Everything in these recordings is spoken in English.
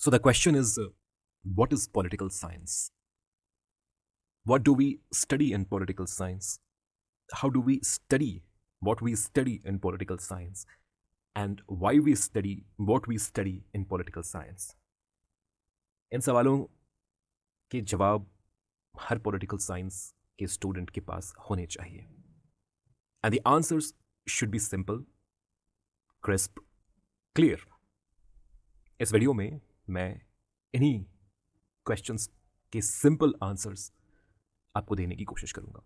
So the question is what is political science? What do we study in political science? How do we study what we study in political science? And why we study what we study in political science? इन सवालों के जवाब हर political science के student के पास होने चाहिए. And the answers should be simple, crisp, clear. इस video में मैं इन्हीं क्वेश्चंस के सिंपल आंसर्स आपको देने की कोशिश करूंगा.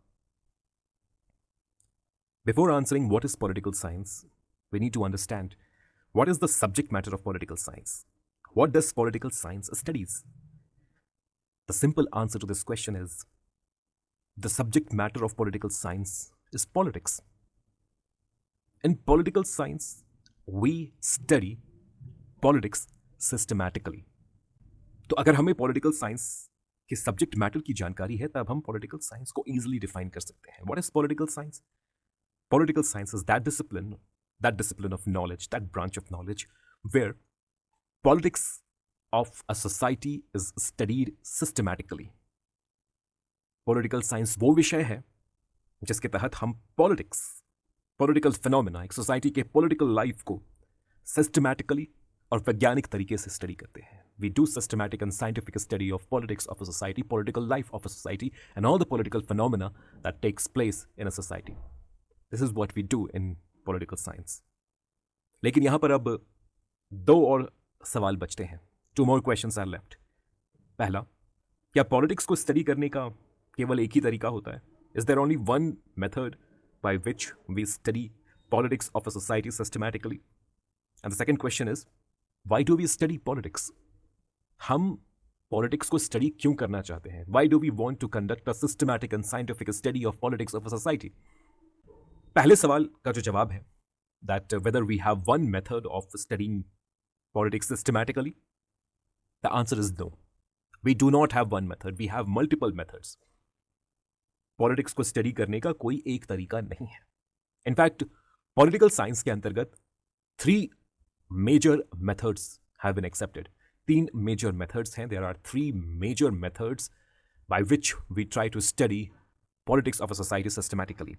Before answering what is political science, we need to understand what is the subject matter of political science. What does political science studies? The simple answer to this question is the subject matter of political science is politics. In political science, we study politics systematically. तो अगर हमें political science के subject matter की जानकारी है तब हम political science को easily define कर सकते हैं. What is political science? Political science is that discipline of knowledge, that branch of knowledge where politics of a society is studied systematically. Political science वो विषय है जिसके तहत हम political phenomena, एक society के political life को systematically और वैज्ञानिक तरीके से study करते हैं. We do systematic and scientific study of politics of a society, political life of a society, and all the political phenomena that takes place in a society. This is what we do in political science. लेकिन यहाँ पर अब दो और सवाल बचते हैं. 2 more questions are left. पहला, क्या पॉलिटिक्स को स्टडी करने का केवल एक ही तरीका होता है? Is there only one method by which we study politics of a society systematically? And the second question is, why do we study politics? हम पॉलिटिक्स को स्टडी क्यों करना चाहते हैं? Why do we want to conduct a systematic and scientific study of politics of a society? पहले सवाल का जो जवाब है that whether we have one method of studying politics systematically, the answer is no. We do not have one method. We have multiple methods. Politics को study करने का कोई एक तरीका नहीं है. In fact, political science के अंतर्गत 3 major methods have been accepted. 3 major methods हैं. There are 3 major methods by which we try to study politics of a society systematically.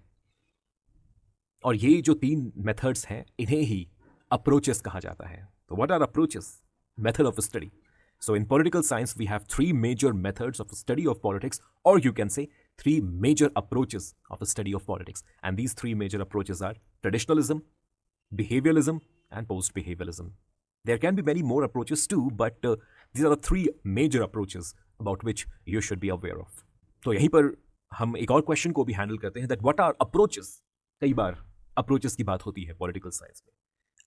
और ये जो 3 methods हैं, इन्हें ही approaches कहा जाता है. So what are approaches? Method of study. So in political science, we have 3 major methods of study of politics, or you can say 3 major approaches of a study of politics. And these 3 major approaches are traditionalism, behavioralism, and post-behavioralism. There can be many more approaches too, but these are the 3 major approaches about which you should be aware of. तो यहीं पर हम एक और question को भी handle करते हैं that what are approaches? कई बार approaches की बात होती है political science में.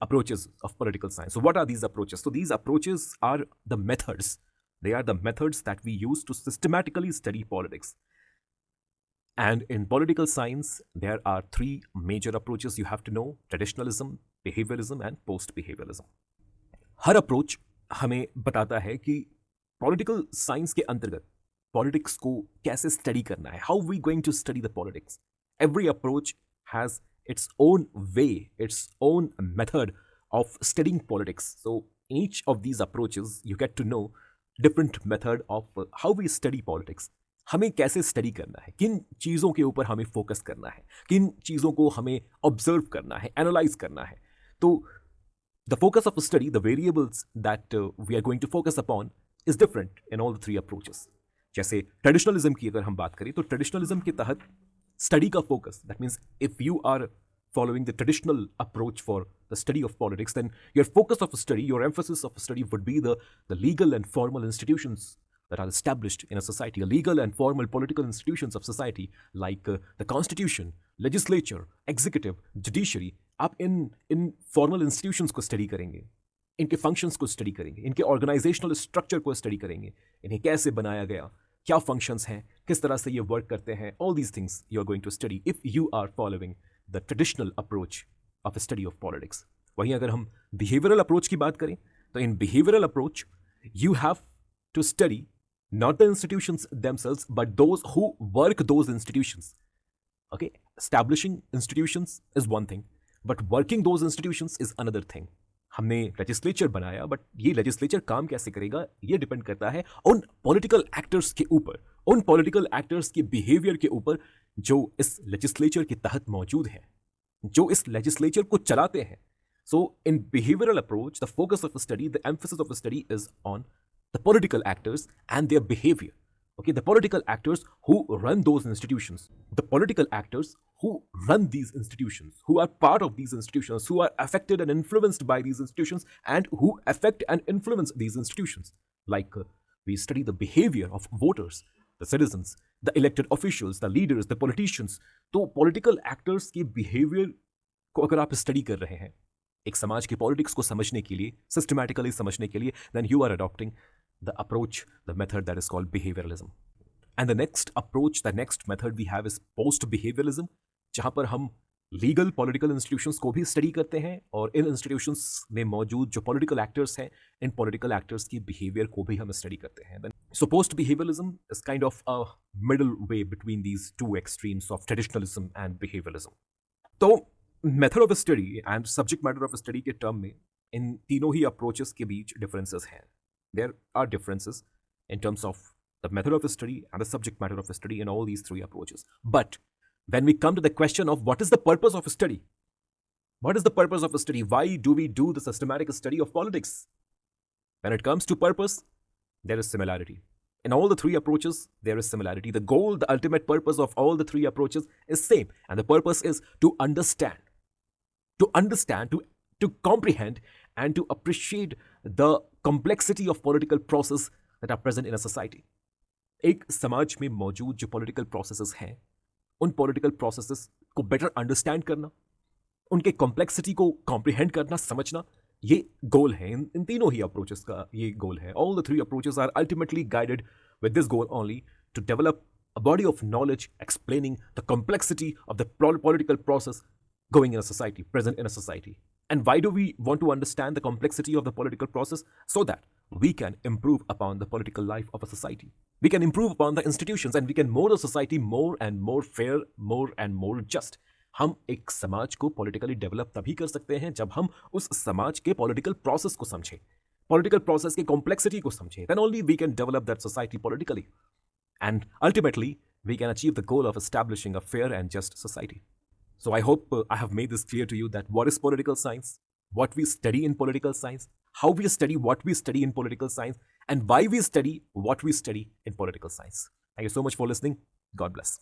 Approaches of political science. So what are these approaches? So these approaches are the methods. They are the methods that we use to systematically study politics. And in political science, there are 3 major approaches you have to know: traditionalism, behavioralism, and post-behavioralism. Her approach हमें बताता है कि political science के अंतर्गत politics को कैसे study करना है. How we going to study the politics? Every approach has its own way, its own method of studying politics. So in each of these approaches, you get to know different method of how we study politics. हमें कैसे study करना है, किन चीज़ों के ऊपर हमें focus करना है, किन चीज़ों को हमें observe करना है, analyze करना है. तो the focus of study, the variables that we are going to focus upon is different in all the 3 approaches. जैसे traditionalism की अगर हम बात करें तो traditionalism के तहत study का focus, that means if you are following the traditional approach for the study of politics, then your focus of study, your emphasis of study would be the legal and formal institutions that are established in a society, the legal and formal political institutions of society like the constitution, legislature, executive, judiciary. आप इन formal institutions को study करेंगे, इनके functions को study करेंगे, इनके organizational structure को study करेंगे, इन्हें कैसे बनाया गया, क्या functions हैं, किस तरह से ये work करते हैं. All these things you are going to study if you are following the traditional approach of a study of politics. वहीं अगर हम behavioral approach की बात करें तो in behavioral approach you have to study not the institutions themselves but those who work those institutions. Okay, establishing institutions is one thing, but working those institutions is another thing. हमने legislature बनाया, but ये legislature काम कैसे करेगा ये depend करता है उन पॉलिटिकल एक्टर्स के ऊपर, उन पॉलिटिकल एक्टर्स के बिहेवियर के ऊपर जो इस लेजिस्लेचर के तहत मौजूद हैं, जो इस लेजिस्लेचर को चलाते हैं. So, in behavioral approach, the focus of a study, the emphasis of a study is on the political actors and their behavior. Okay, the political actors who run those institutions, the political actors who run these institutions, who are part of these institutions, who are affected and influenced by these institutions, and who affect and influence these institutions. Like we study the behavior of voters, the citizens, the elected officials, the leaders, the politicians. तो political actors के behavior को अगर आप study कर रहे हैं एक समाज के पॉलिटिक्स को समझने के लिए, सिस्टमैटिकली समझने के लिए, then you are adopting the approach, the method that is called behaviouralism. And the next approach, the next method we have is post behaviouralism, जहां पर हम लीगल पॉलिटिकल इंस्टीट्यूशंस को भी स्टडी करते हैं और इन इंस्टीट्यूशंस में मौजूद जो पॉलिटिकल एक्टर्स हैं, इन पॉलिटिकल एक्टर्स की बिहेवियर को भी हम स्टडी करते हैं. So post behaviouralism is kind of a middle way between these two extremes of traditionalism and behaviouralism. तो method of study and subject matter of study के टर्म में इन तीनों ही अप्रोचेस के बीच डिफरेंसेस हैं. There are differences in terms of the method of study and the subject matter of study in all these three approaches. But when we come to the question of what is the purpose of study, what is the purpose of study, why do we do the systematic study of politics? When it comes to purpose, there is similarity. In all the three approaches, there is similarity. The goal, the ultimate purpose of all the three approaches is same. And the purpose is to understand, to comprehend, and to appreciate the complexity of political process that are present in a society. एक समाज में मौजूद जो political processes हैं, उन political processes को better understand करना, उनके कॉम्प्लेक्सिटी को कॉम्प्रिहेंड करना, समझना, ये गोल है. इन तीनों ही अप्रोचेस का ये गोल है. All the three approaches are ultimately guided with this goal only, to develop a body of knowledge explaining the complexity of the political process going in a society, present in a society. And why do we want to understand the complexity of the political process? So that we can improve upon the political life of a society. We can improve upon the institutions and we can mold a society more and more fair, more and more just. हम एक समाज को politically develop तभी कर सकते हैं जब हम उस समाज के political process को समझें, political process के complexity को समझें. Then only we can develop that society politically. And ultimately, we can achieve the goal of establishing a fair and just society. So I hope I have made this clear to you that what is political science, what we study in political science, how we study what we study in political science, and why we study what we study in political science. Thank you so much for listening. God bless.